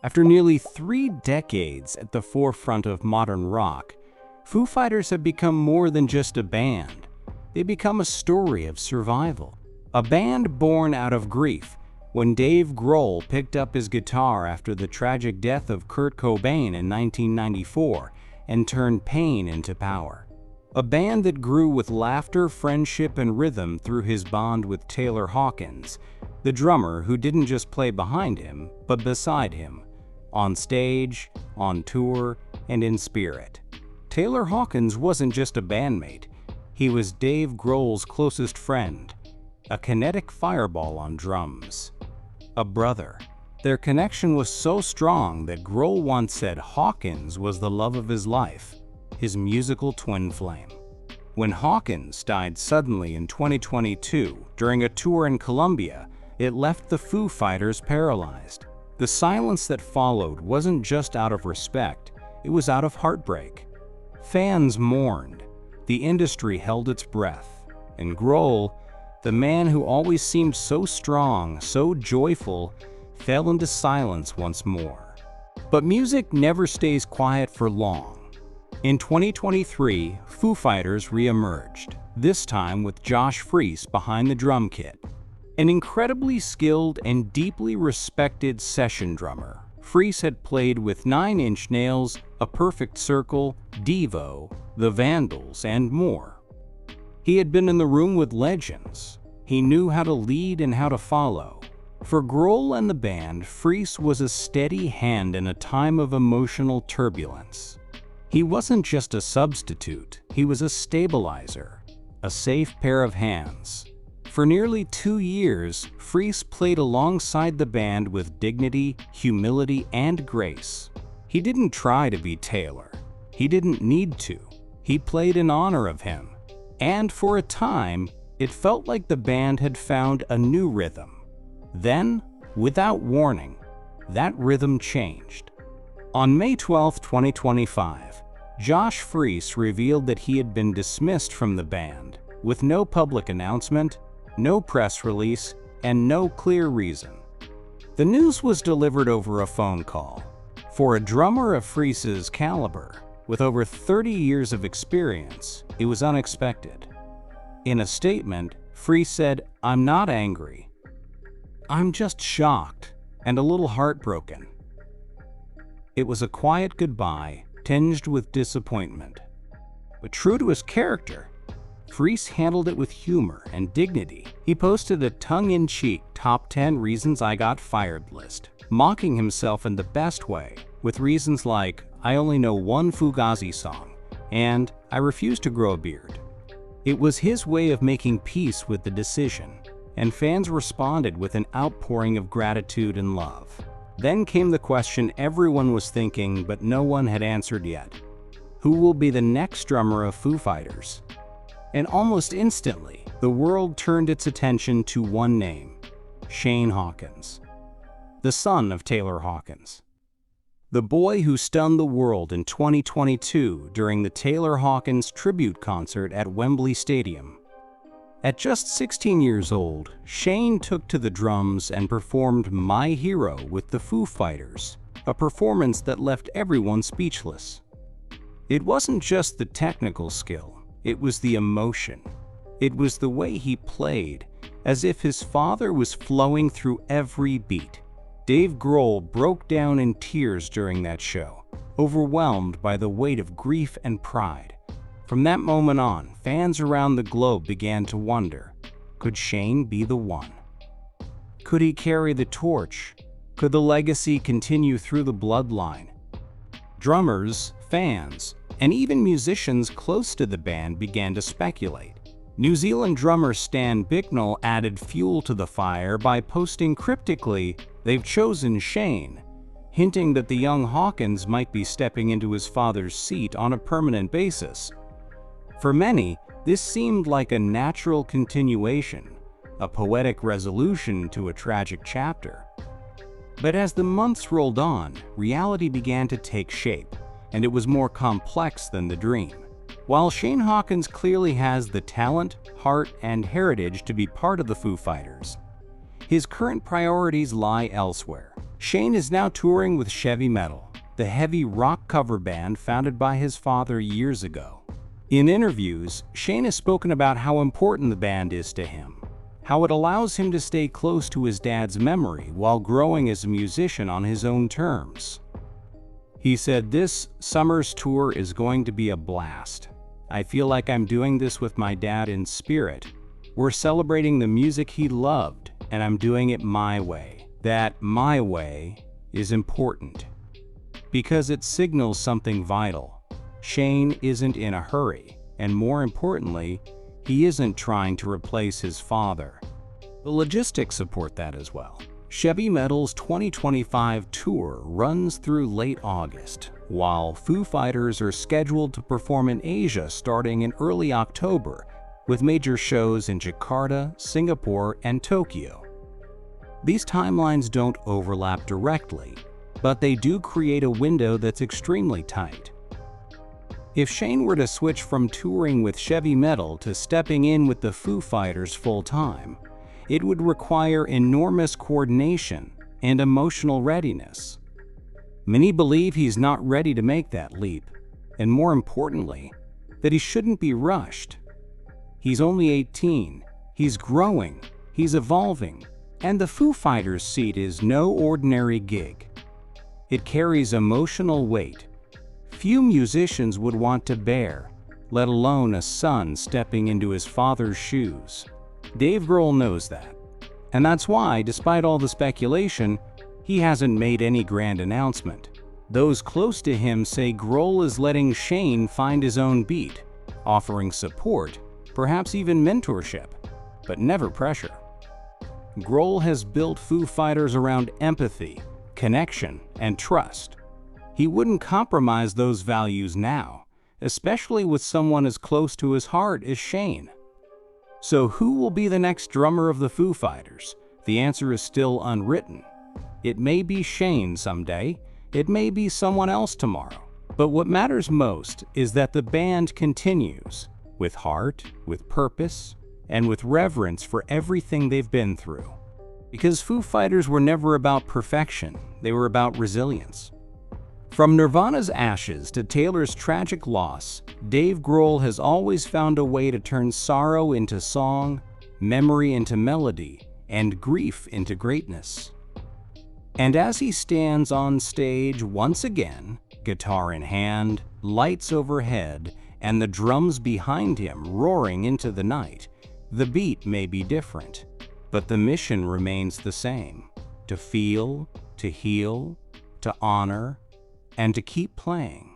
After nearly 3 decades at the forefront of modern rock, Foo Fighters have become more than just a band. They become a story of survival. A band born out of grief when Dave Grohl picked up his guitar after the tragic death of Kurt Cobain in 1994 and turned pain into power. A band that grew with laughter, friendship, and rhythm through his bond with Taylor Hawkins, the drummer who didn't just play behind him, but beside him, on stage, on tour, and in spirit. Taylor Hawkins wasn't just a bandmate, he was Dave Grohl's closest friend, a kinetic fireball on drums, a brother. Their connection was so strong that Grohl once said Hawkins was the love of his life, his musical twin flame. When Hawkins died suddenly in 2022 during a tour in Colombia, it left the Foo Fighters paralyzed. The silence that followed wasn't just out of respect, it was out of heartbreak. Fans mourned, the industry held its breath, and Grohl, the man who always seemed so strong, so joyful, fell into silence once more. But music never stays quiet for long. In 2023, Foo Fighters re-emerged, this time with Josh Freese behind the drum kit. An incredibly skilled and deeply respected session drummer, Freese had played with 9 Inch Nails, A Perfect Circle, Devo, The Vandals, and more. He had been in the room with legends. He knew how to lead and how to follow. For Grohl and the band, Freese was a steady hand in a time of emotional turbulence. He wasn't just a substitute, he was a stabilizer, a safe pair of hands. For nearly 2 years, Freese played alongside the band with dignity, humility, and grace. He didn't try to be Taylor. He didn't need to. He played in honor of him. And for a time, it felt like the band had found a new rhythm. Then, without warning, that rhythm changed. On May 12, 2025, Josh Freese revealed that he had been dismissed from the band, with no public announcement, no press release, and no clear reason. The news was delivered over a phone call. For a drummer of Freese's caliber, with over 30 years of experience, it was unexpected. In a statement, Freese said, "I'm not angry. I'm just shocked and a little heartbroken." It was a quiet goodbye, tinged with disappointment. But true to his character, Freese handled it with humor and dignity. He posted a tongue-in-cheek top 10 reasons I got fired list, mocking himself in the best way, with reasons like, "I only know one Fugazi song," and "I refuse to grow a beard." It was his way of making peace with the decision, and fans responded with an outpouring of gratitude and love. Then came the question everyone was thinking but no one had answered yet. Who will be the next drummer of Foo Fighters? And almost instantly, the world turned its attention to one name, Shane Hawkins, the son of Taylor Hawkins. The boy who stunned the world in 2022 during the Taylor Hawkins tribute concert at Wembley Stadium. At just 16 years old, Shane took to the drums and performed My Hero with the Foo Fighters, a performance that left everyone speechless. It wasn't just the technical skill, it was the emotion. It was the way he played, as if his father was flowing through every beat. Dave Grohl broke down in tears during that show, overwhelmed by the weight of grief and pride. From that moment on, fans around the globe began to wonder, could Shane be the one? Could he carry the torch? Could the legacy continue through the bloodline? Drummers, fans, and even musicians close to the band began to speculate. New Zealand drummer Stan Bicknell added fuel to the fire by posting cryptically, "They've chosen Shane," hinting that the young Hawkins might be stepping into his father's seat on a permanent basis. For many, this seemed like a natural continuation, a poetic resolution to a tragic chapter. But as the months rolled on, reality began to take shape, and it was more complex than the dream. While Shane Hawkins clearly has the talent, heart, and heritage to be part of the Foo Fighters, his current priorities lie elsewhere. Shane is now touring with Heavy Metal, the heavy rock cover band founded by his father years ago. In interviews, Shane has spoken about how important the band is to him, how it allows him to stay close to his dad's memory while growing as a musician on his own terms. He said, "This summer's tour is going to be a blast. I feel like I'm doing this with my dad in spirit. We're celebrating the music he loved, and I'm doing it my way. That my way is important because it signals something vital. Shane isn't in a hurry, and more importantly, he isn't trying to replace his father." The logistics support that as well. Heavy Metal's 2025 tour runs through late August, while Foo Fighters are scheduled to perform in Asia starting in early October, with major shows in Jakarta, Singapore, and Tokyo. These timelines don't overlap directly, but they do create a window that's extremely tight. If Shane were to switch from touring with Heavy Metal to stepping in with the Foo Fighters full-time, it would require enormous coordination and emotional readiness. Many believe he's not ready to make that leap, and more importantly, that he shouldn't be rushed. He's only 18, he's growing, he's evolving, and the Foo Fighters seat is no ordinary gig. It carries emotional weight few musicians would want to bear, let alone a son stepping into his father's shoes. Dave Grohl knows that, and that's why, despite all the speculation, he hasn't made any grand announcement. Those close to him say Grohl is letting Shane find his own beat, offering support, perhaps even mentorship, but never pressure. Grohl has built Foo Fighters around empathy, connection, and trust. He wouldn't compromise those values now, especially with someone as close to his heart as Shane. So who will be the next drummer of the Foo Fighters? The answer is still unwritten. It may be Shane someday, it may be someone else tomorrow. But what matters most is that the band continues, with heart, with purpose, and with reverence for everything they've been through. Because Foo Fighters were never about perfection, they were about resilience. From Nirvana's ashes to Taylor's tragic loss, Dave Grohl has always found a way to turn sorrow into song, memory into melody, and grief into greatness. And as he stands on stage once again, guitar in hand, lights overhead, and the drums behind him roaring into the night, the beat may be different, but the mission remains the same: to feel, to heal, to honor, and to keep playing.